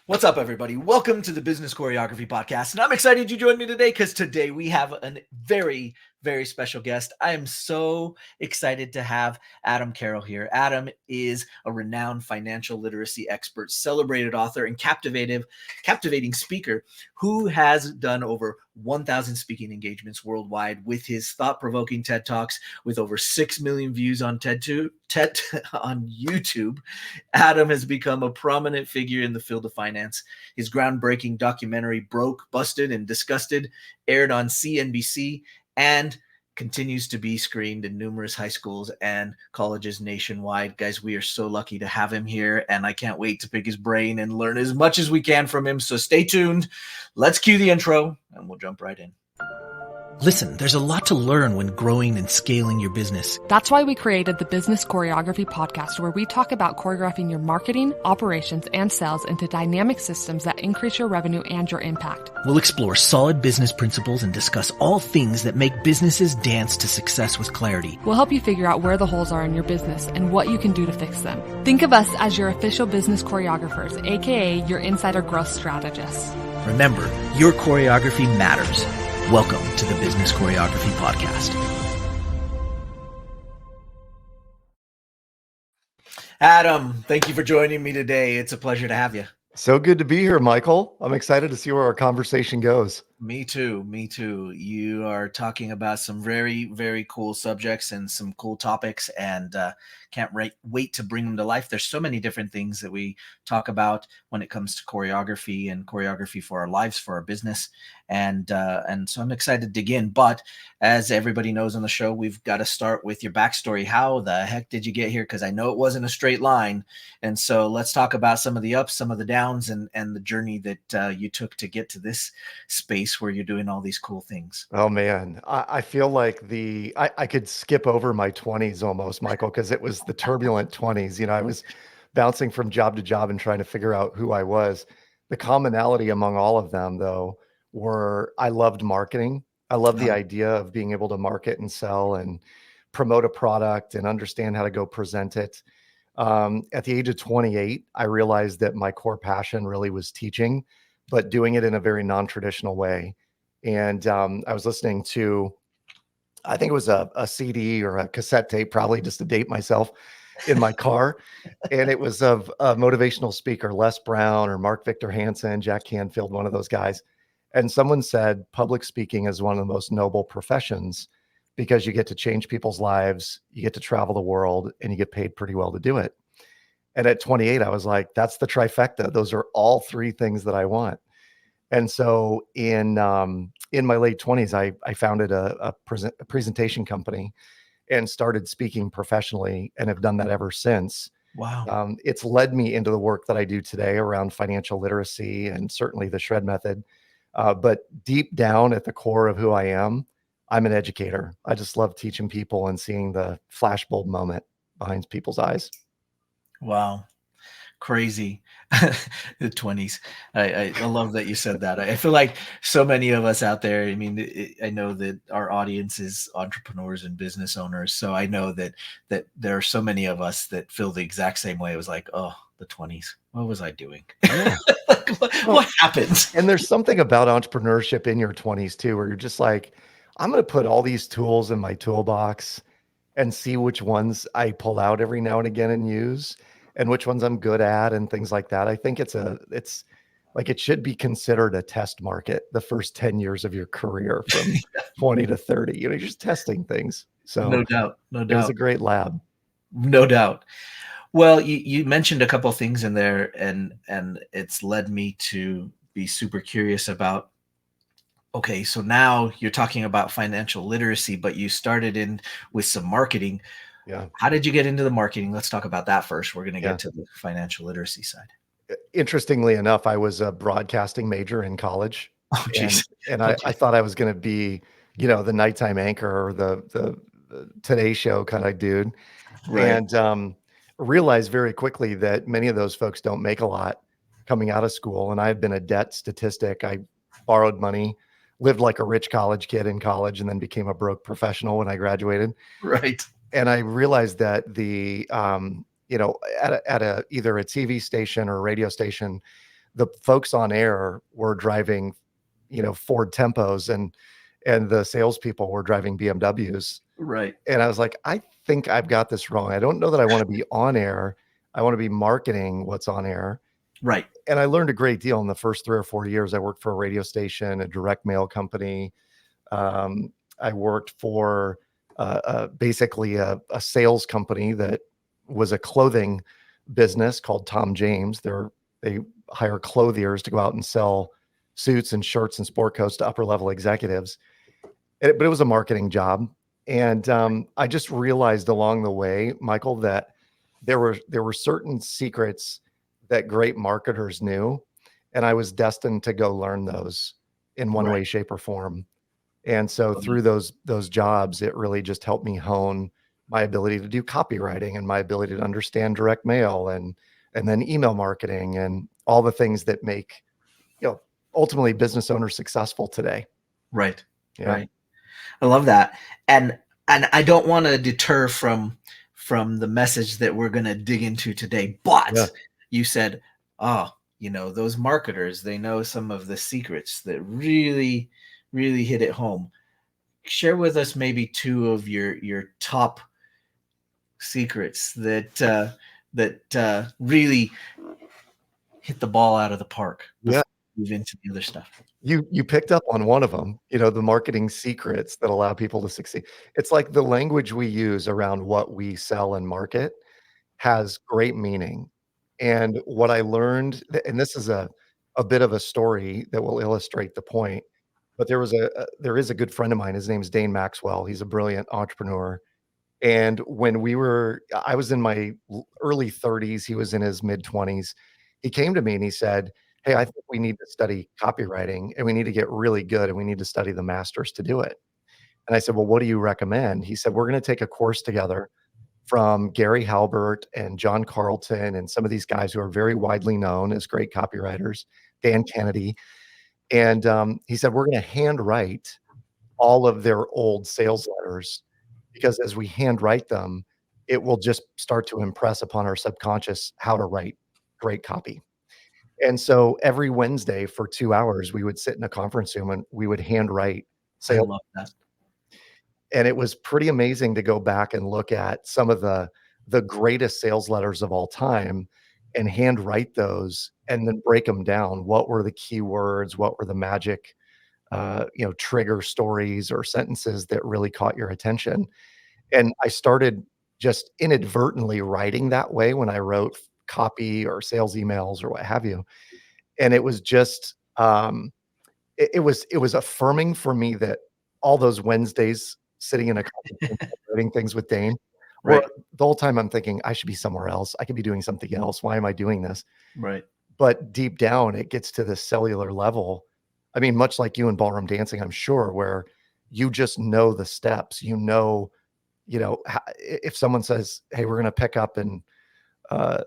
What's up, everybody? Welcome to the Business Choreography Podcast. And I'm excited you joined me today because today we have a very, very special guest. I am so excited to have Adam Carroll here. Adam is a renowned financial literacy expert, celebrated author, and captivating speaker who has done over 1,000 speaking engagements worldwide with his thought-provoking TED Talks with over 6 million views on TED on YouTube. Adam has become a prominent figure in the field of finance. His groundbreaking documentary, Broke, Busted, and Disgusted, aired on CNBC and continues to be screened in numerous high schools and colleges nationwide. Guys, we are so lucky to have him here, and I can't wait to pick his brain and learn as much as we can from him. So stay tuned. Let's cue the intro, and we'll jump right in. Listen, there's a lot to learn when growing and scaling your business. That's why we created the Business Choreography Podcast, where we talk about choreographing your marketing, operations, and sales into dynamic systems that increase your revenue and your impact. We'll explore solid business principles and discuss all things that make businesses dance to success with clarity. We'll help you figure out where the holes are in your business and what you can do to fix them. Think of us as your official business choreographers, aka your insider growth strategists. Remember, your choreography matters. Welcome to the Business Choreography Podcast. Adam, thank you for joining me today. It's a pleasure to have you. So good to be here, Michael. I'm excited to see where our conversation goes. Me too. You are talking about some very, very cool subjects and some cool topics, and can't wait to bring them to life. There's so many different things that we talk about when it comes to choreography and choreography for our lives, for our business. And so I'm excited to dig in. But as everybody knows on the show, we've got to start with your backstory. How the heck did you get here? Because I know it wasn't a straight line. And so let's talk about some of the ups, some of the downs, and the journey that you took to get to this space where you're doing all these cool things. Oh man, I feel like I could skip over my 20s almost, Michael, because it was the turbulent 20s. I was bouncing from job to job and trying to figure out who I was. The commonality among all of them, though, were I loved marketing. I loved the idea of being able to market and sell and promote a product and understand how to go present it. At the age of 28, I realized that my core passion really was teaching, but doing it in a very non-traditional way. And I was listening to, I think it was a CD or a cassette tape, probably just to date myself, in my car. And it was of a motivational speaker, Les Brown or Mark Victor Hansen, Jack Canfield, one of those guys. And someone said, public speaking is one of the most noble professions because you get to change people's lives, you get to travel the world, and you get paid pretty well to do it. And at 28, I was like, that's the trifecta. Those are all three things that I want. And so in my late 20s, I founded a presentation company and started speaking professionally and have done that ever since. Wow. It's led me into the work that I do today around financial literacy and certainly the SHRED method. But deep down at the core of who I am, I'm an educator. I just love teaching people and seeing the flashbulb moment behind people's eyes. Wow. Crazy. The 20s. I love that you said that. I feel like so many of us out there, I mean, I know that our audience is entrepreneurs and business owners. So I know that there are so many of us that feel the exact same way. It was like, oh, the 20s. What was I doing? Yeah. Like, what happened? And there's something about entrepreneurship in your 20s too, where you're just like, I'm going to put all these tools in my toolbox and see which ones I pull out every now and again and use, and which ones I'm good at and things like that. I think it's like, it should be considered a test market the first 10 years of your career from 20 to 30, you're just testing things. So No doubt. it was a great lab. No doubt. Well, you mentioned a couple of things in there, and it's led me to be super curious about, okay, so now you're talking about financial literacy, but you started in with some marketing. Yeah. How did you get into the marketing? Let's talk about that first. We're going to get to the financial literacy side. Interestingly enough, I was a broadcasting major in college. Oh, geez. And I thought I was going to be, the nighttime anchor or the Today Show kind of dude. Right. And realized very quickly that many of those folks don't make a lot coming out of school. And I had been a debt statistic. I borrowed money, lived like a rich college kid in college, and then became a broke professional when I graduated. Right. And I realized that at either a TV station or a radio station, the folks on air were driving, Ford Tempos, and the salespeople were driving BMWs. Right. And I was like, I think I've got this wrong. I don't know that I want to be on air. I want to be marketing what's on air. Right. And I learned a great deal in the first 3 or 4 years. I worked for a radio station, a direct mail company. I worked for basically a sales company that was a clothing business called Tom James. They hire clothiers to go out and sell suits and shirts and sport coats to upper level executives. But it was a marketing job. And I just realized along the way, Michael, that there were certain secrets that great marketers knew, and I was destined to go learn those in one way, Right. shape, or form. And so through those jobs, it really just helped me hone my ability to do copywriting and my ability to understand direct mail and then email marketing and all the things that make, ultimately business owners successful today. Right. Yeah. Right. I love that. And I don't want to deter from the message that we're going to dig into today, but Yeah. you said, oh, those marketers, they know some of the secrets that really, really hit it home. Share with us maybe two of your top secrets that really hit the ball out of the park Yeah. before we move into the other stuff. You picked up on one of them, the marketing secrets that allow people to succeed. It's like the language we use around what we sell and market has great meaning. And what I learned, and this is a bit of a story that will illustrate the point, but there is a good friend of mine. His name's Dane Maxwell. He's a brilliant entrepreneur. And I was in my early 30s, he was in his mid 20s. He came to me and he said, "Hey, I think we need to study copywriting and we need to get really good and we need to study the masters to do it." And I said, "Well, what do you recommend?" He said, "We're going to take a course together from Gary Halbert and John Carlton and some of these guys who are very widely known as great copywriters, Dan Kennedy." And he said, "We're going to handwrite all of their old sales letters because as we handwrite them, it will just start to impress upon our subconscious how to write great copy." And so every Wednesday for 2 hours, we would sit in a conference room and we would handwrite I sales. love that. And it was pretty amazing to go back and look at some of the greatest sales letters of all time and handwrite those and then break them down. What were the keywords? What were the magic, trigger stories or sentences that really caught your attention? And I started just inadvertently writing that way when I wrote copy or sales emails or what have you. And it was just, it was affirming for me that all those Wednesdays sitting in a conference room writing things with Dane were Right. the whole time I'm thinking, I should be somewhere else. I could be doing something else. Why am I doing this? Right. But deep down, it gets to this cellular level. I mean, much like you in ballroom dancing, I'm sure, where you just know the steps. If someone says, "Hey, we're going to pick up uh,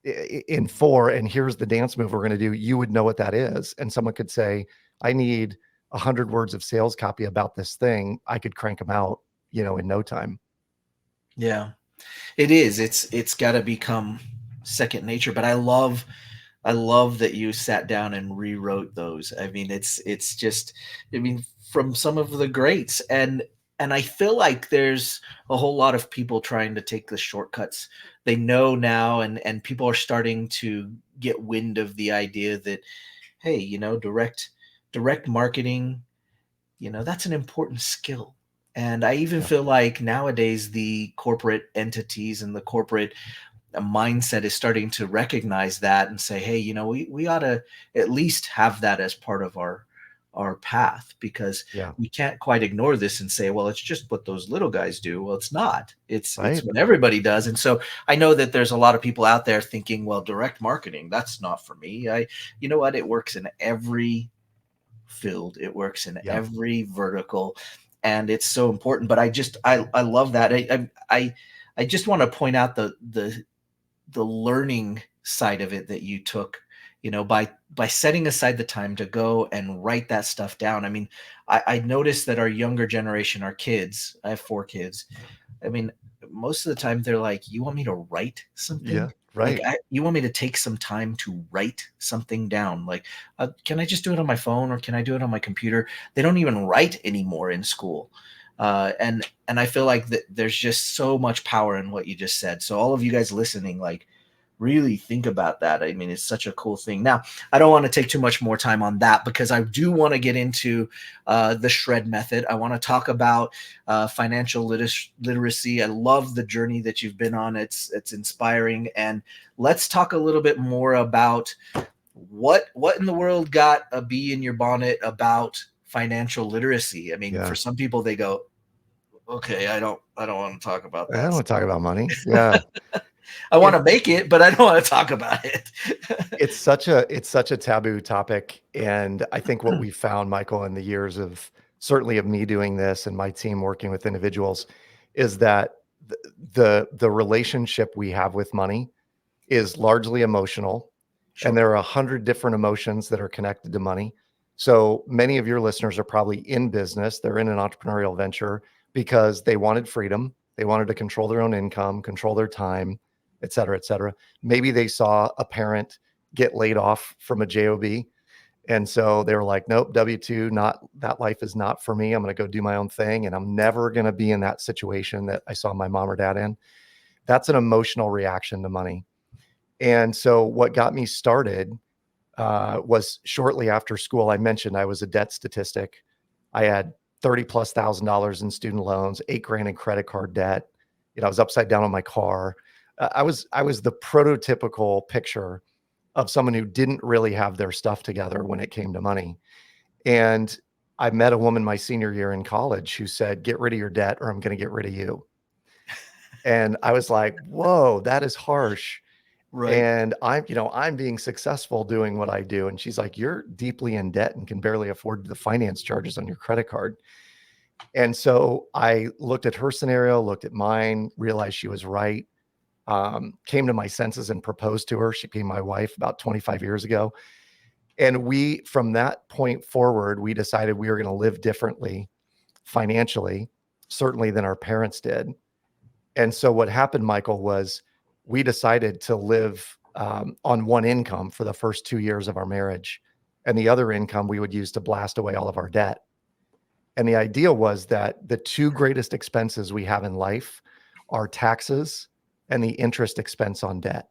in 4, and here's the dance move we're going to do," you would know what that is. And someone could say, "I need 100 words of sales copy about this thing." I could crank them out, in no time. Yeah. It is. It's got to become second nature. But I love that you sat down and rewrote those. I mean, it's just, I mean, from some of the greats, and I feel like there's a whole lot of people trying to take the shortcuts. They know now, and people are starting to get wind of the idea that, hey, direct marketing, that's an important skill. And I even Yeah. feel like nowadays the corporate entities and the corporate mindset is starting to recognize that and say, hey, we ought to at least have that as part of our path, because Yeah. we can't quite ignore this and say, well, it's just what those little guys do. Well, it's not. It's Right. what everybody does. And so I know that there's a lot of people out there thinking, well, direct marketing, that's not for me. You know what? It works in every field. It works in Yeah. every vertical, and it's so important. But I love that. I just want to point out the learning side of it that you took, by setting aside the time to go and write that stuff down. I mean, I noticed that our younger generation, our kids, I have 4 kids. I mean, most of the time they're like, you want me to write Yeah. something? Like, Right. you want me to take some time to write something down? Like, can I just do it on my phone, or can I do it on my computer? They don't even write anymore in school. And I feel like there's just so much power in what you just said. So all of you guys listening, like, really think about that. I mean, it's such a cool thing. Now, I don't want to take too much more time on that, because I do want to get into the shred method. I want to talk about financial literacy. I love the journey that you've been on. It's inspiring. And let's talk a little bit more about what in the world got a bee in your bonnet about financial literacy. I mean, for Yeah. some people, they go, okay, I don't want to talk about I don't that. want to talk about money. Yeah. I want It, to make it, but I don't want to talk about it. it's such a taboo topic. And I think what we found, Michael, in the years of certainly of me doing this and my team working with individuals, is that the relationship we have with money is largely emotional. And Sure. there are 100 different emotions that are connected to money. So many of your listeners are probably in business. They're in an entrepreneurial venture because they wanted freedom. They wanted to control their own income, control their time, et cetera, et cetera. Maybe they saw a parent get laid off from a job. And so they were like, nope, W-2, not that life is not for me. I'm going to go do my own thing. And I'm never going to be in that situation that I saw my mom or dad in. That's an emotional reaction to money. And so what got me started was shortly after school. I mentioned I was a debt statistic. I had 30 plus $1,000 in student loans, 8 grand in credit card debt. You know, I was upside down on my car. I was the prototypical picture of someone who didn't really have their stuff together when it came to money. And I met a woman my senior year in college who said, "Get rid of your debt or I'm going to get rid of you." And I was like, whoa, that is harsh. Right. And I'm being successful doing what I do. And she's like, "You're deeply in debt and can barely afford the finance charges on your credit card." And so I looked at her scenario, looked at mine, realized she was right. Came to my senses and proposed to her. She became my wife about 25 years ago. And we, from that point forward, we decided we were going to live differently financially, certainly than our parents did. And so what happened, Michael, was we decided to live on one income for the first 2 years of our marriage. And the other income we would use to blast away all of our debt. And the idea was that the two greatest expenses we have in life are taxes and the interest expense on debt.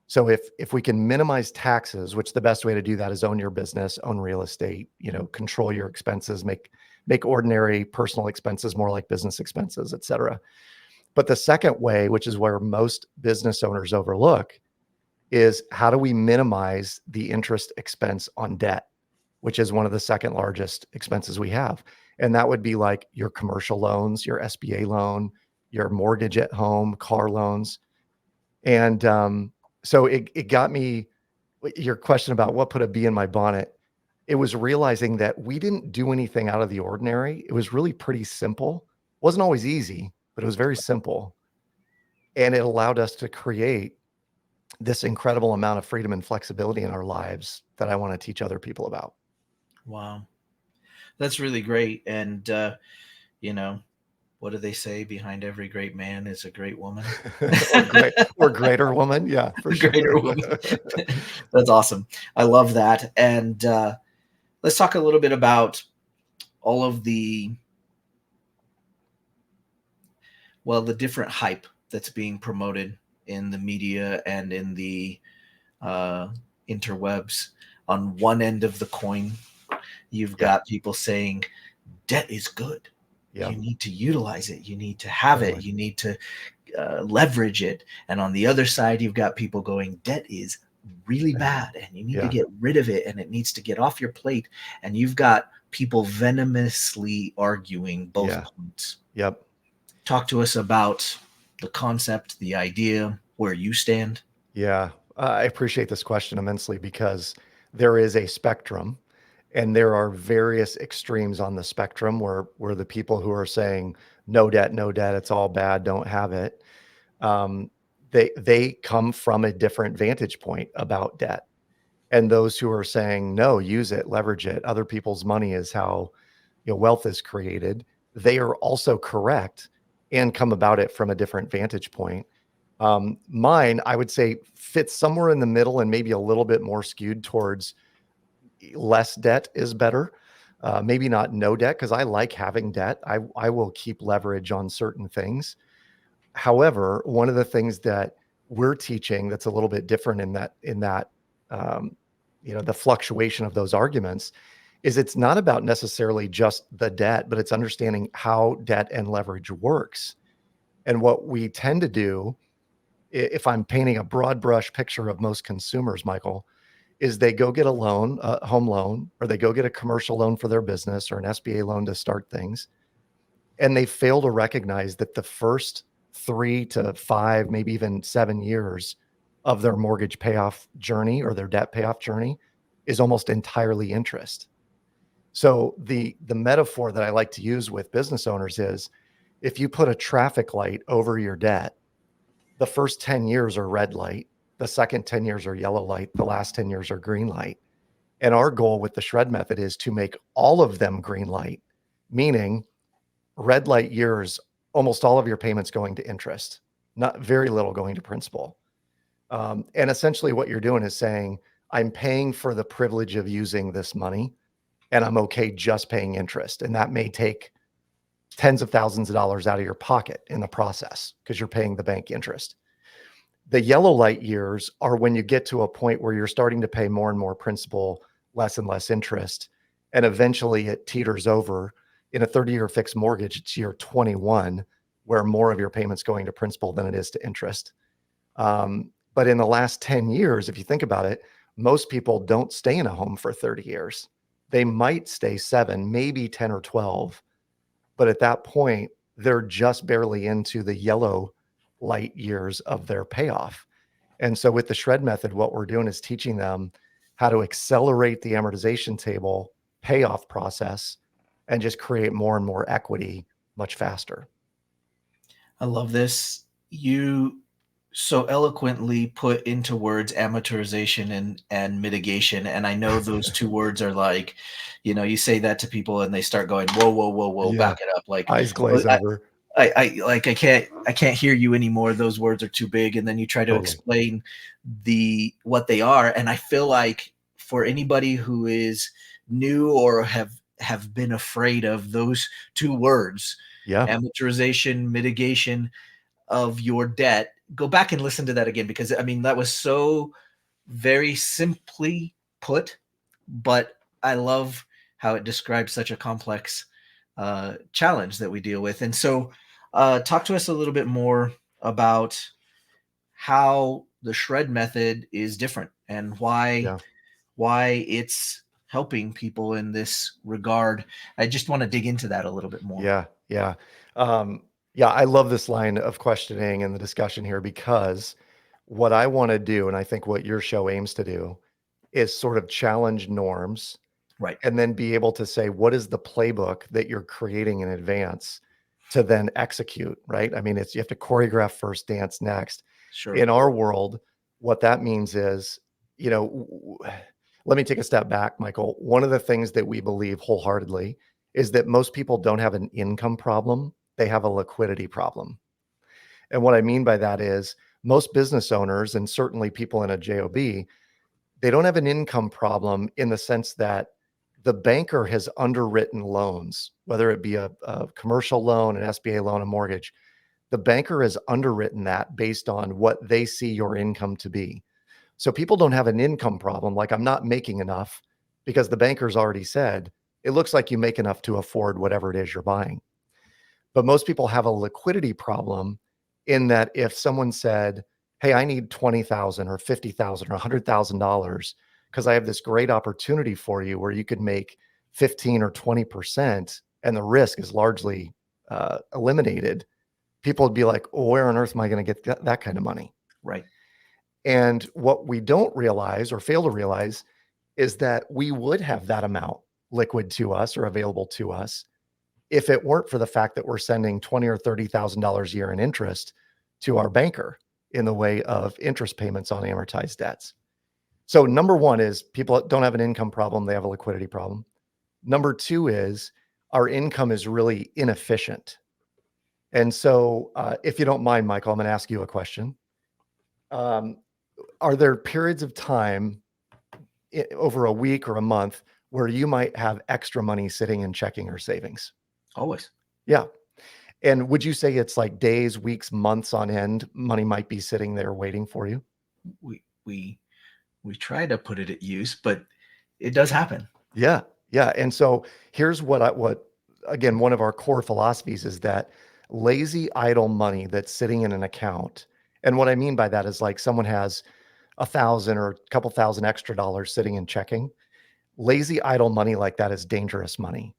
So if we can minimize taxes, which the best way to do that is own your business, own real estate, control your expenses, make ordinary personal expenses more like business expenses, et cetera. But the second way, which is where most business owners overlook, is how do we minimize the interest expense on debt, which is one of the second largest expenses we have. And that would be like your commercial loans, your SBA loan, your mortgage at home, car loans. And so it got me, your question about what put a bee in my bonnet. It was realizing that we didn't do anything out of the ordinary. It was really pretty simple. It wasn't always easy, but it was very simple. And it allowed us to create this incredible amount of freedom and flexibility in our lives that I want to teach other people about. Wow. That's really great. And, you know, what do they say? Behind every great man is a great woman. or greater woman. Yeah, for sure. Greater woman. That's awesome. I love that. And let's talk a little bit about all of the different hype that's being promoted in the media and in the uh, interwebs. On one end of the coin, you've Yep. got people saying debt is good. Yep. You need to utilize it. You need to have it. Totally. You need to leverage it. And on the other side, you've got people going, debt is really bad and you need to Yeah. get rid of it and it needs to get off your plate. And you've got people venomously arguing both Yeah. points. Yep. Talk to us about the concept, the idea, where you stand. Yeah. I appreciate this question immensely because there is a spectrum and there are various extremes on the spectrum where the people who are saying no debt, it's all bad, don't have it. Um, they come from a different vantage point about debt. And those who are saying, no, use it, leverage it, other people's money is how wealth is created. They are also correct and come about it from a different vantage point. Mine, I would say, fits somewhere in the middle and maybe a little bit more skewed towards less debt is better. Maybe not no debt, because I like having debt. I will keep leverage on certain things. However, one of the things that we're teaching that's a little bit different in that um, the fluctuation of those arguments is it's not about necessarily just the debt, but it's understanding how debt and leverage works. And what we tend to do, if I'm painting a broad brush picture of most consumers, Michael, is they go get a loan, a home loan, or they go get a commercial loan for their business or an SBA loan to start things. And they fail to recognize that the first 3 to 5, maybe even 7 years of their mortgage payoff journey or their debt payoff journey is almost entirely interest. So the metaphor that I like to use with business owners is if you put a traffic light over your debt, the first 10 years are red light, the second 10 years are yellow light, the last 10 years are green light. And our goal with the shred method is to make all of them green light, meaning red light years, almost all of your payments going to interest, not very little going to principal. And essentially what you're doing is saying, I'm paying for the privilege of using this money and I'm okay just paying interest. And that may take tens of thousands of dollars out of your pocket in the process because you're paying the bank interest. The yellow light years are when you get to a point where you're starting to pay more and more principal, less and less interest. And eventually it teeters over. In a 30-year fixed mortgage, it's year 21, where more of your payments going to principal than it is to interest. But in the last 10 years, if you think about it, most people don't stay in a home for 30 years. They might stay 7, maybe 10 or 12. But at that point, they're just barely into the yellow light years of their payoff. And so with the shred method, what we're doing is teaching them how to accelerate the amortization table payoff process and just create more and more equity much faster. I love this. You so eloquently put into words amortization and mitigation, and I know those two words are like, you say that to people and they start going, whoa, whoa, whoa, whoa, Yeah. back it up. Like, Eyes glaze over. I can't hear you anymore. Those words are too big. And then you try to Totally. explain what they are. And I feel like for anybody who is new or have been afraid of those two words, Yeah. amortization, mitigation of your debt, go back and listen to that again, because I mean, that was so very simply put, but I love how it describes such a complex challenge that we deal with. And so, talk to us a little bit more about how the shred method is different and why Yeah. it's helping people in this regard. I just want to dig into that a little bit more. Yeah. Yeah. Yeah. I love this line of questioning and the discussion here because what I want to do, and I think what your show aims to do, is sort of challenge norms Right. and then be able to say, what is the playbook that you're creating in advance to then execute, right? I mean, you have to choreograph first, dance next. Sure. In our world, what that means is, let me take a step back, Michael. One of the things that we believe wholeheartedly is that most people don't have an income problem, they have a liquidity problem. And what I mean by that is most business owners, and certainly people in a JOB, they don't have an income problem in the sense that the banker has underwritten loans, whether it be a commercial loan, an SBA loan, a mortgage. The banker has underwritten that based on what they see your income to be. So people don't have an income problem, like I'm not making enough, because the banker's already said, it looks like you make enough to afford whatever it is you're buying. But most people have a liquidity problem in that if someone said, hey, I need 20,000 or 50,000 or $100,000 because I have this great opportunity for you where you could make 15 or 20% and the risk is largely eliminated, people would be like, oh, where on earth am I going to get that kind of money? Right. And what we don't realize or fail to realize is that we would have that amount liquid to us or available to us if it weren't for the fact that we're sending $20,000 or $30,000 a year in interest to our banker in the way of interest payments on amortized debts. So number one is people don't have an income problem, they have a liquidity problem. Number two is our income is really inefficient. And so if you don't mind, Michael, I'm going to ask you a question. Um, are there periods of time over a week or a month where you might have extra money sitting in checking or savings? Always. Yeah. And would you say it's like days, weeks, months on end, money might be sitting there waiting for you? We we we try to put it at use, but it does happen. Yeah. Yeah. And so here's what again, one of our core philosophies is that lazy idle money that's sitting in an account. And what I mean by that is like someone has 1,000 or a couple thousand extra dollars sitting in checking. Lazy idle money like that is dangerous money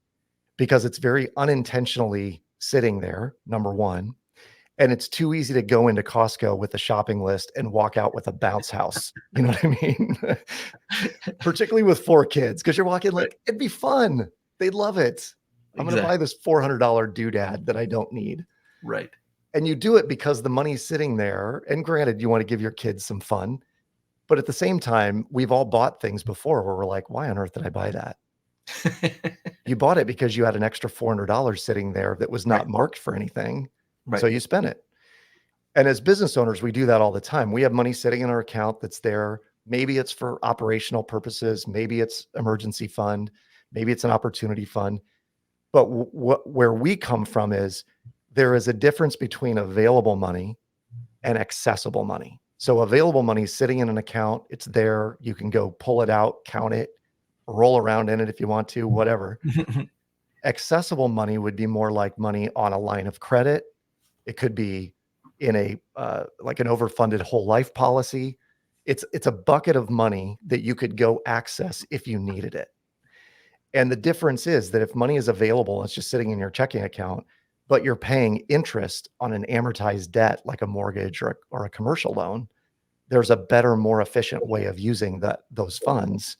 because it's very unintentionally sitting there, number one. And it's too easy to go into Costco with a shopping list and walk out with a bounce house. You know what I mean? Particularly with 4 kids, because you're walking Right. like, it'd be fun. They'd love it. I'm going to buy Exactly. this $400 doodad that I don't need. Right. And you do it because the money's sitting there. And granted, you want to give your kids some fun. But at the same time, we've all bought things before where we're like, why on earth did I buy that? You bought it because you had an extra $400 sitting there that was Right. not marked for anything. Right. So you spent it. And as business owners, we do that all the time. We have money sitting in our account that's there. Maybe it's for operational purposes. Maybe it's emergency fund. Maybe it's an opportunity fund. But where we come from is there is a difference between available money and accessible money. So available money is sitting in an account. It's there. You can go pull it out, count it, roll around in it if you want to, whatever. Accessible money would be more like money on a line of credit. It could be in a like an overfunded whole life policy. It's a bucket of money that you could go access if you needed it. And the difference is that if money is available, it's just sitting in your checking account, but you're paying interest on an amortized debt like a mortgage or a commercial loan, there's a better, more efficient way of using those funds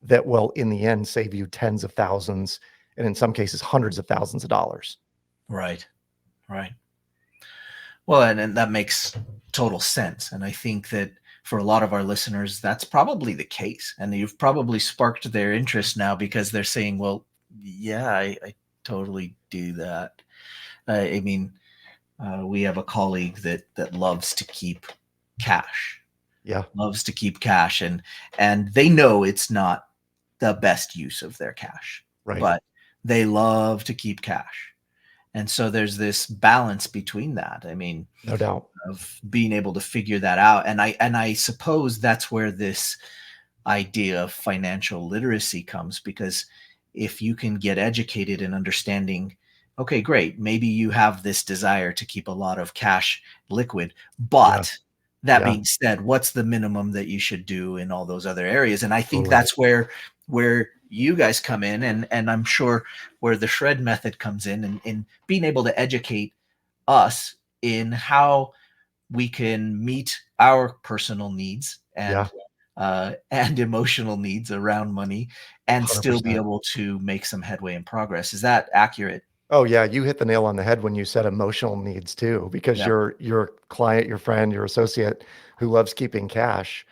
that will, in the end, save you tens of thousands and in some cases hundreds of thousands of dollars. Right. Right. Well, and that makes total sense. And I think that for a lot of our listeners, that's probably the case. And you've probably sparked their interest now because they're saying, well, yeah, I totally do that. I mean, we have a colleague that loves to keep cash, Yeah. loves to keep cash, and they know it's not the best use of their cash, Right. but they love to keep cash. And so there's this balance between that. I mean, No doubt. of being able to figure that out. And I suppose that's where this idea of financial literacy comes, because if you can get educated in understanding, okay, great, maybe you have this desire to keep a lot of cash liquid, Yeah. but that Yeah. being said, what's the minimum that you should do in all those other areas? And I think Totally. that's where you guys come in, and I'm sure where the shred method comes in being able to educate us in how we can meet our personal needs Yeah. and emotional needs around money and still be 100%. able to make some headway and progress. Is that accurate? Oh yeah, you hit the nail on the head when you said emotional needs too, because Yeah. your client, your friend, your associate who loves keeping cash,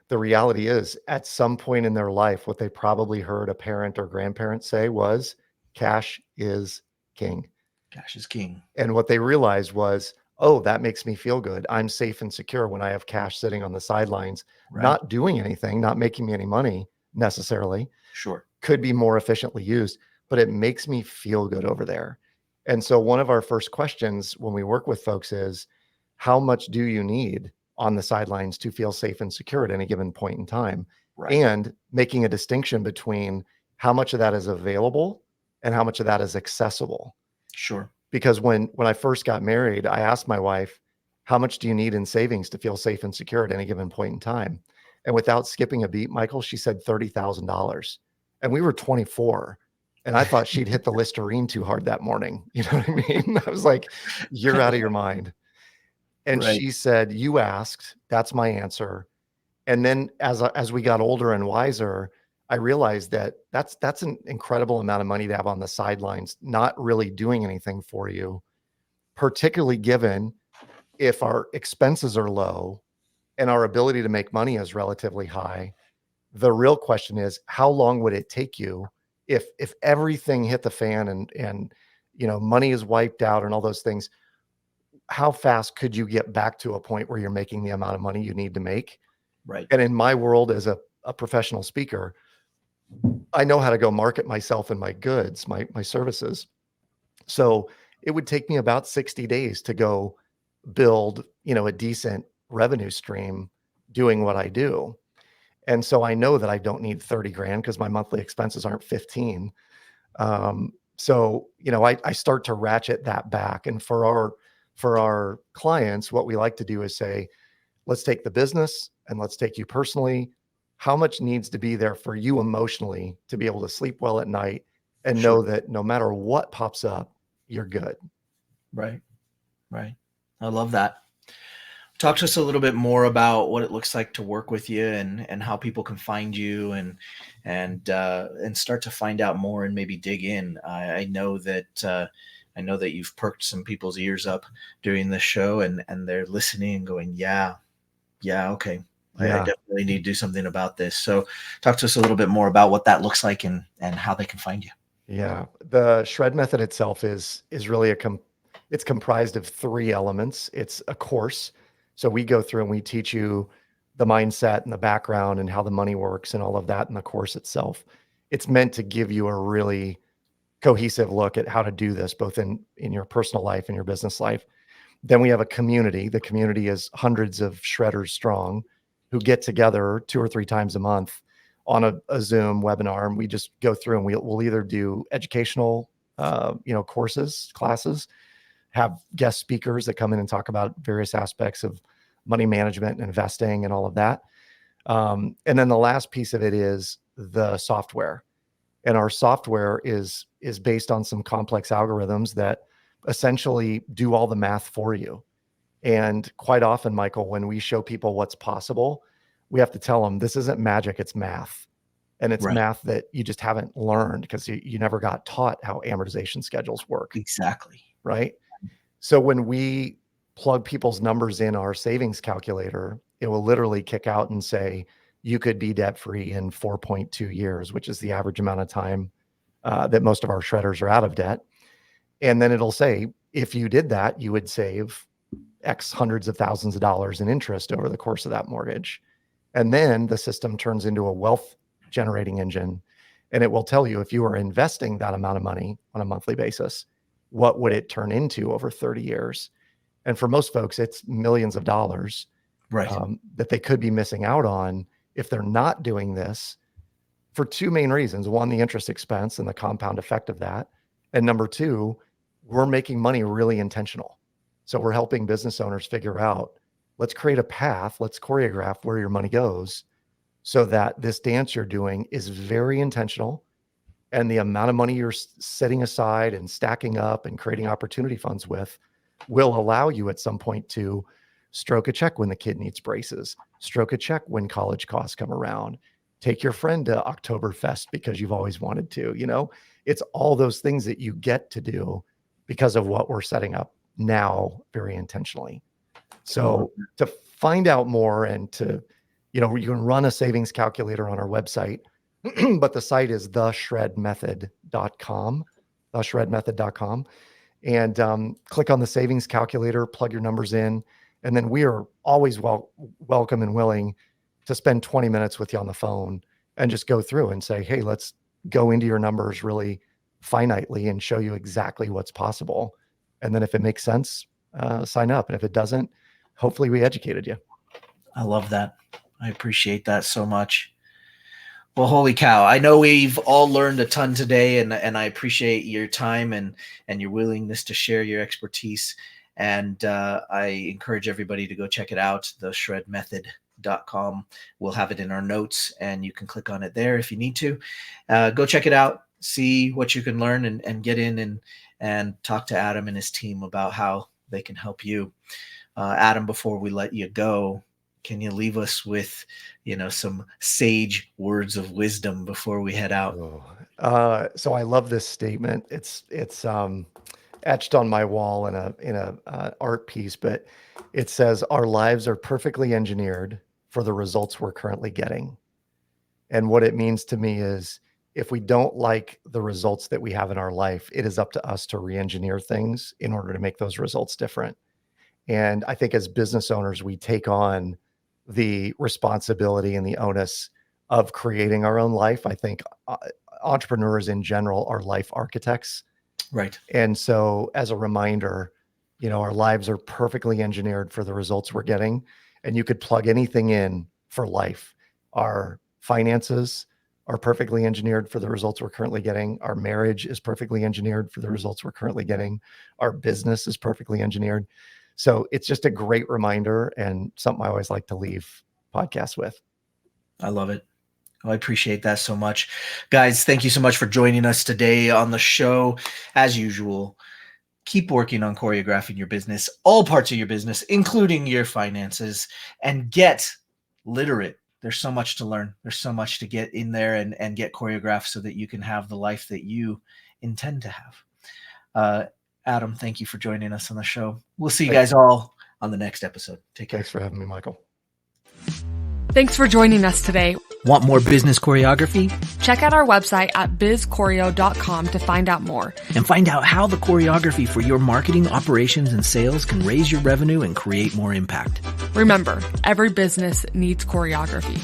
the reality is at some point in their life, what they probably heard a parent or grandparent say was cash is king. Cash is king. And what they realized was, oh, that makes me feel good. I'm safe and secure when I have cash sitting on the sidelines, Right. not doing anything, not making me any money necessarily, Sure. could be more efficiently used, but it makes me feel good over there. And so one of our first questions when we work with folks is, how much do you need on the sidelines to feel safe and secure at any given point in time? Right. And making a distinction between how much of that is available and how much of that is accessible. Sure. Because when I first got married, I asked my wife, how much do you need in savings to feel safe and secure at any given point in time? And without skipping a beat, Michael, she said $30,000. And we were 24. And I thought she'd hit the Listerine too hard that morning. You know what I mean? I was like, you're out of your mind. And Right. she said, you asked, that's my answer. And then as we got older and wiser, I realized that that's an incredible amount of money to have on the sidelines, not really doing anything for you, particularly given if our expenses are low and our ability to make money is relatively high. The real question is, how long would it take you if everything hit the fan and money is wiped out and all those things? how fast could you get back to a point where you're making the amount of money you need to make? Right. And in my world as a professional speaker, I know how to go market myself and my goods, my services. So it would take me about 60 days to go build, a decent revenue stream doing what I do. And so I know that I don't need 30 grand because my monthly expenses aren't 15. So, I start to ratchet that back. And for our clients, what we like to do is say, let's take the business and let's take you personally. How much needs to be there for you emotionally to be able to sleep well at night and Sure. know that no matter what pops up, you're good. Right. Right. I love that. Talk to us a little bit more about what it looks like to work with you and how people can find you and start to find out more and maybe dig in. I know that you've perked some people's ears up during this show and they're listening and going, yeah, okay. I Yeah. definitely need to do something about this. So talk to us a little bit more about what that looks like and how they can find you. Yeah. The shred method itself is really it's comprised of 3 elements. It's a course. So we go through and we teach you the mindset and the background and how the money works and all of that in the course itself. It's meant to give you a really cohesive look at how to do this both in your personal life and your business life. Then we have a community. The community is hundreds of shredders strong who get together 2 or 3 times a month on a Zoom webinar, and we just go through and we'll either do educational, courses, classes, have guest speakers that come in and talk about various aspects of money management and investing and all of that. And then the last piece of it is the software, and our software is based on some complex algorithms that essentially do all the math for you. And quite often, Michael, when we show people what's possible, we have to tell them this isn't magic, it's math. And it's Right. math that you just haven't learned because you never got taught how amortization schedules work, Exactly. right? So when we plug people's numbers in our savings calculator, it will literally kick out and say, you could be debt free in 4.2 years, which is the average amount of time that most of our shredders are out of debt. And then it'll say, if you did that, you would save X hundreds of thousands of dollars in interest over the course of that mortgage. And then the system turns into a wealth generating engine. And it will tell you if you are investing that amount of money on a monthly basis, what would it turn into over 30 years? And for most folks, it's millions of dollars Right. that they could be missing out on if they're not doing this for 2 main reasons. One, the interest expense and the compound effect of that. And number 2, we're making money really intentional. So we're helping business owners figure out, let's create a path, let's choreograph where your money goes so that this dance you're doing is very intentional. And the amount of money you're setting aside and stacking up and creating opportunity funds with will allow you at some point to stroke a check when the kid needs braces, stroke a check when college costs come around, take your friend to Oktoberfest because you've always wanted to. It's all those things that you get to do because of what we're setting up now very intentionally. So to find out more and to, you can run a savings calculator on our website, but the site is theshredmethod.com, theshredmethod.com. And click on the savings calculator, plug your numbers in, and then we are always welcome and willing to spend 20 minutes with you on the phone and just go through and say, hey, let's go into your numbers really finitely and show you exactly what's possible. And then if it makes sense, sign up. And if it doesn't, hopefully we educated you. I love that. I appreciate that so much. Well, holy cow. I know we've all learned a ton today, and I appreciate your time and your willingness to share your expertise. And I encourage everybody to go check it out, theshredmethod.com. We'll have it in our notes, and you can click on it there if you need to. Go check it out, see what you can learn, and get in and talk to Adam and his team about how they can help you. Adam, before we let you go, can you leave us with, some sage words of wisdom before we head out? So I love this statement. It's etched on my wall in a art piece, but it says, our lives are perfectly engineered for the results we're currently getting. And what it means to me is, if we don't like the results that we have in our life, it is up to us to re-engineer things in order to make those results different. And I think as business owners, we take on the responsibility and the onus of creating our own life. I think entrepreneurs in general are life architects. Right. And so as a reminder, our lives are perfectly engineered for the results we're getting. And you could plug anything in for life. Our finances are perfectly engineered for the results we're currently getting. Our marriage is perfectly engineered for the results we're currently getting. Our business is perfectly engineered. So it's just a great reminder and something I always like to leave podcasts with. I love it. I appreciate that so much. Guys, thank you so much for joining us today on the show. As usual, keep working on choreographing your business, all parts of your business, including your finances, and get literate. There's so much to learn. There's so much to get in there and get choreographed so that you can have the life that you intend to have. Adam, thank you for joining us on the show. We'll see you guys all on the next episode. Take care. Thanks for having me, Michael. Thanks for joining us today. Want more business choreography? Check out our website at bizchoreo.com to find out more. And find out how the choreography for your marketing, operations, and sales can raise your revenue and create more impact. Remember, every business needs choreography.